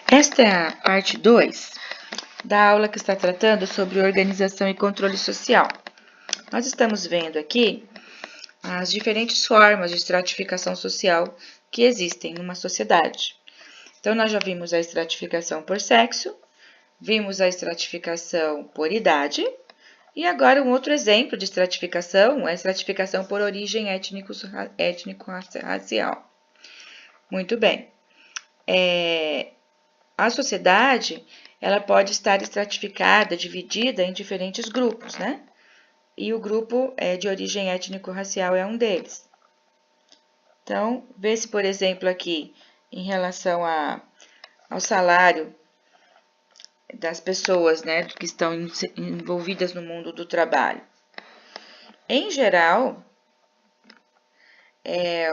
Esta é a parte 2 da aula que está tratando sobre organização e controle social. Nós estamos vendo aqui as diferentes formas de estratificação social que existem numa sociedade. Então, nós já vimos a estratificação por sexo, vimos a estratificação por idade, e agora um outro exemplo de estratificação é a estratificação por origem étnico-racial. Muito bem. A sociedade, ela pode estar estratificada, dividida em diferentes grupos, né? E o grupo de origem étnico-racial é um deles. Então, vê-se, por exemplo, aqui, em relação ao salário das pessoas, né, que estão envolvidas no mundo do trabalho. Em geral,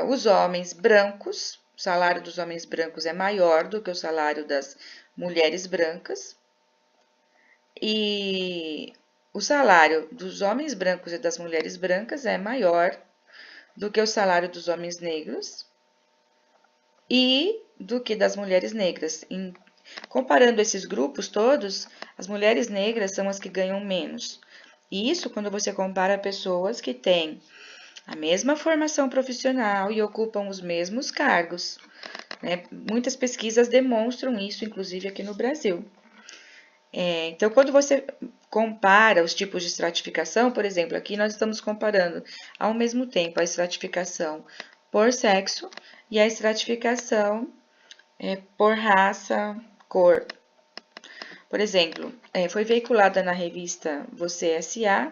os homens brancos, o salário dos homens brancos é maior do que o salário das mulheres brancas. E o salário dos homens brancos e das mulheres brancas é maior do que o salário dos homens negros e do que das mulheres negras. Comparando esses grupos todos, as mulheres negras são as que ganham menos. E isso quando você compara pessoas que têm a mesma formação profissional e ocupam os mesmos cargos, né? Muitas pesquisas demonstram isso, inclusive aqui no Brasil. Então, quando você compara os tipos de estratificação, por exemplo, aqui nós estamos comparando ao mesmo tempo a estratificação por sexo e a estratificação por raça, cor. Por exemplo, foi veiculada na revista Você S.A.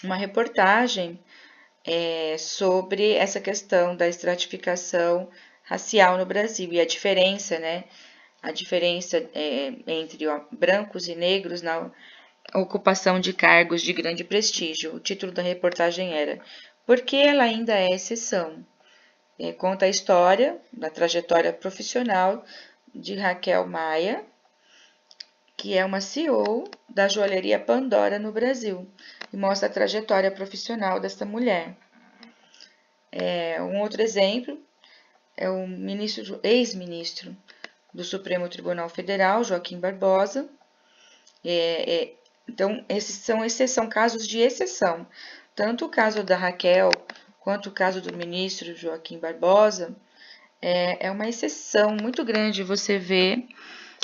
uma reportagem sobre essa questão da estratificação racial no Brasil e a diferença, né? A diferença entre brancos e negros na ocupação de cargos de grande prestígio. O título da reportagem era Por que ela ainda é exceção? Conta a história da trajetória profissional de Raquel Maia, que é uma CEO da joalheria Pandora no Brasil, e mostra a trajetória profissional desta mulher. Um outro exemplo é o ex-ministro do Supremo Tribunal Federal, Joaquim Barbosa. Então, esses são casos de exceção. Tanto o caso da Raquel quanto o caso do ministro Joaquim Barbosa é uma exceção muito grande você ver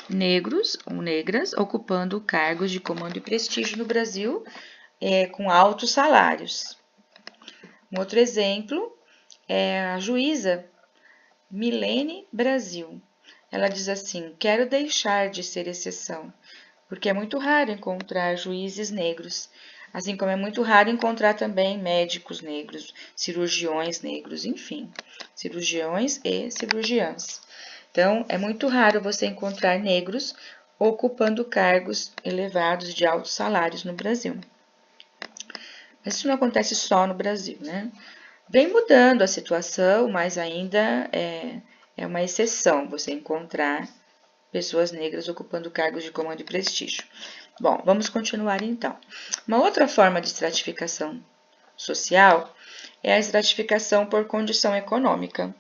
negros ou negras ocupando cargos de comando e prestígio no Brasil com altos salários. Um outro exemplo é a juíza Milene Brasil. Ela diz assim: quero deixar de ser exceção, porque é muito raro encontrar juízes negros, assim como é muito raro encontrar também médicos negros, cirurgiões negros, enfim, cirurgiões e cirurgiãs. Então, é muito raro você encontrar negros ocupando cargos elevados de altos salários no Brasil. Mas isso não acontece só no Brasil, né? Vem mudando a situação, mas ainda é uma exceção você encontrar pessoas negras ocupando cargos de comando e prestígio. Bom, vamos continuar então. Uma outra forma de estratificação social é a estratificação por condição econômica,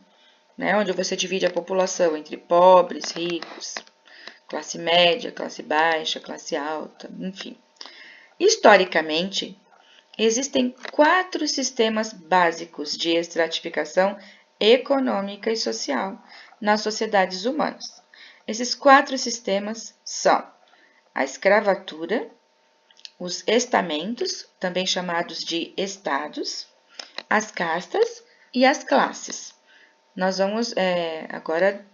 né, onde você divide a população entre pobres, ricos, classe média, classe baixa, classe alta, enfim. Historicamente, existem 4 sistemas básicos de estratificação econômica e social nas sociedades humanas. Esses 4 sistemas são a escravatura, os estamentos, também chamados de estados, as castas e as classes. Nós vamos agora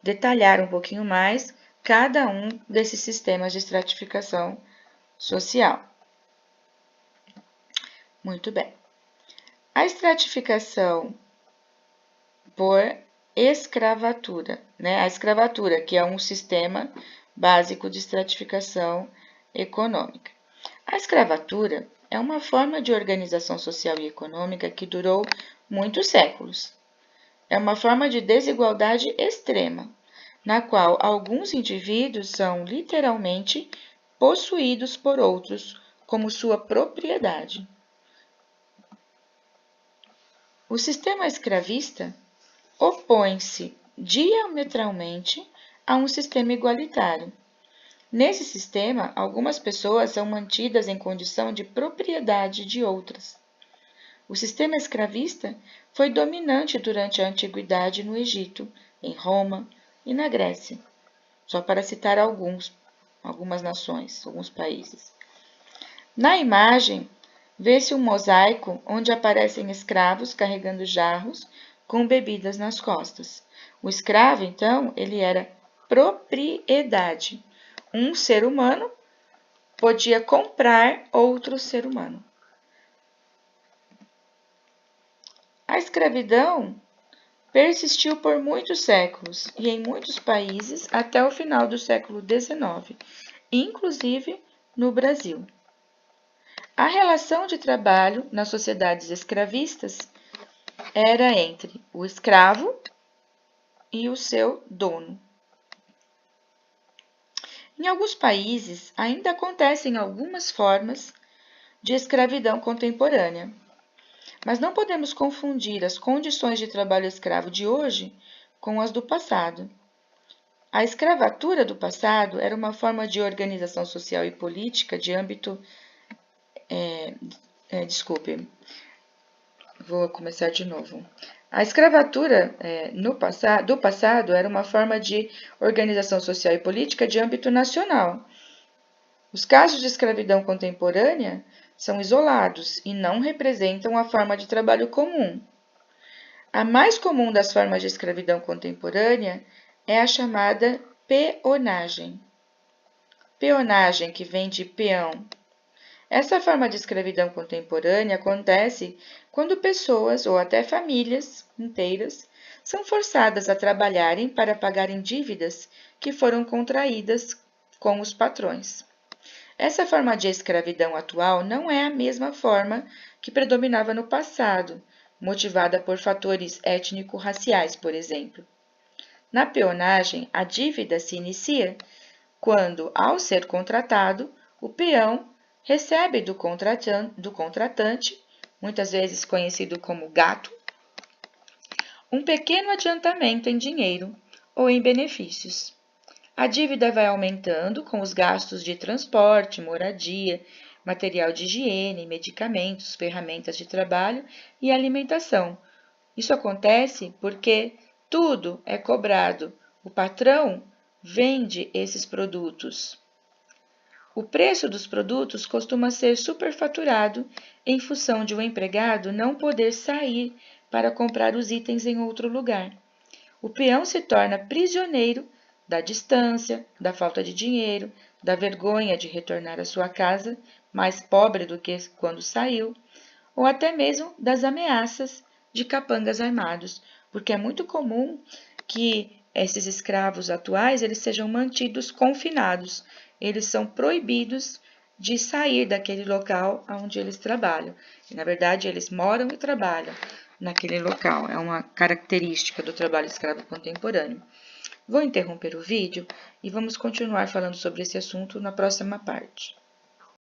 detalhar um pouquinho mais cada um desses sistemas de estratificação social. Muito bem. A estratificação por escravatura, né? A escravatura, que é um sistema básico de estratificação econômica. A escravatura é uma forma de organização social e econômica que durou muitos séculos. É uma forma de desigualdade extrema, na qual alguns indivíduos são literalmente possuídos por outros como sua propriedade. O sistema escravista opõe-se diametralmente a um sistema igualitário. Nesse sistema, algumas pessoas são mantidas em condição de propriedade de outras. O sistema escravista foi dominante durante a Antiguidade no Egito, em Roma e na Grécia, só para citar algumas nações, alguns países. Na imagem, vê-se um mosaico onde aparecem escravos carregando jarros com bebidas nas costas. O escravo, então, ele era propriedade. Um ser humano podia comprar outro ser humano. A escravidão persistiu por muitos séculos e em muitos países até o final do século XIX, inclusive no Brasil. A relação de trabalho nas sociedades escravistas era entre o escravo e o seu dono. Em alguns países ainda acontecem algumas formas de escravidão contemporânea, mas não podemos confundir as condições de trabalho escravo de hoje com as do passado. A escravatura do passado era uma forma de organização social e política de âmbito. Vou começar de novo. A escravatura do passado era uma forma de organização social e política de âmbito nacional. Os casos de escravidão contemporânea são isolados e não representam a forma de trabalho comum. A mais comum das formas de escravidão contemporânea é a chamada peonagem. Peonagem, que vem de peão. Essa forma de escravidão contemporânea acontece quando pessoas ou até famílias inteiras são forçadas a trabalharem para pagarem dívidas que foram contraídas com os patrões. Essa forma de escravidão atual não é a mesma forma que predominava no passado, motivada por fatores étnico-raciais, por exemplo. Na peonagem, a dívida se inicia quando, ao ser contratado, o peão recebe do contratante, muitas vezes conhecido como gato, um pequeno adiantamento em dinheiro ou em benefícios. A dívida vai aumentando com os gastos de transporte, moradia, material de higiene, medicamentos, ferramentas de trabalho e alimentação. Isso acontece porque tudo é cobrado. O patrão vende esses produtos. O preço dos produtos costuma ser superfaturado em função de um empregado não poder sair para comprar os itens em outro lugar. O peão se torna prisioneiro da distância, da falta de dinheiro, da vergonha de retornar à sua casa mais pobre do que quando saiu, ou até mesmo das ameaças de capangas armados, porque é muito comum que esses escravos atuais eles sejam mantidos confinados. Eles são proibidos de sair daquele local onde eles trabalham. E, na verdade, eles moram e trabalham naquele local. É uma característica do trabalho escravo contemporâneo. Vou interromper o vídeo e vamos continuar falando sobre esse assunto na próxima parte.